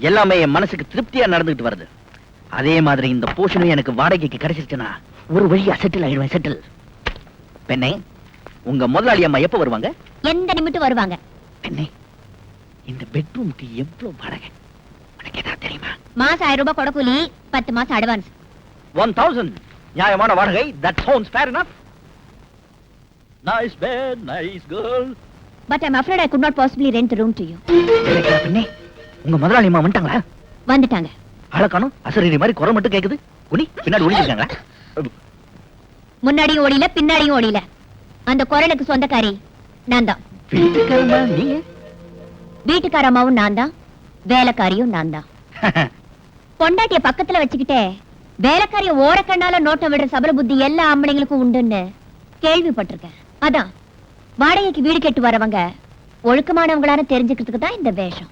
எல்லாமே என் மனசுக்கு திருப்தியா நடந்துட்டு வருது. அதே மாதிரி இந்த போஷனும் எனக்கு வாடகைக்கு கிடைச்சிருச்சுன்னா ஒரு வழியா செட்டில் ஆயிடுவேன். செட்டில். பெண்ணே, உங்க முதலாளி அம்மா எப்ப வருவாங்க? எந்த நிமிடம் வருவாங்க. பெண்ணே, இந்த பெட்ரூம்க்கு எவ்வளவு வாடகை உனக்கு ஏதாவது தெரியுமா? மாசம் 1000 ரூபாய் கொடக்கூலி, 10 மாசம் அட்வான்ஸ். 1000 நியாயமான வாடகை. That sounds fair enough. Nice bed, nice girl. But I'm afraid I could not possibly rent the room to you. பெண்ணே, உங்க முதலாளி அம்மா வந்துட்டாங்களா? வந்துட்டாங்க. ஆளக்கானும் அசரீரி மாதிரி குரல் மட்டும் கேக்குது. குனி பின்னாடி ஒளிஞ்சிருக்காங்களா? முன்னாடியும் ஓடில, பின்னாடியும் ஓடில. அந்த குரலுக்கு சொந்தக்காரி நான் தான். வீட்டுக்காரமா நீங்க? வீட்டுக்காரமாவும் நான் தான், வேலைக்காரியும் நான் தான். பொண்டாட்டிய பக்கத்துல வச்சுக்கிட்டே வேலைக்காரிய ஓரக்கண்ணால நோட்டம் விடுற சபல புத்தி எல்லா ஆம்பளைங்களுக்கும் உண்டுன்னு கேள்விப்பட்டிருக்கேன். அதான் வாடகைக்கு வீடு கேட்டு வரவங்க ஒழுக்கமானவங்களான தெரிஞ்சுக்கிறதுக்கு தான் இந்த வேஷம்.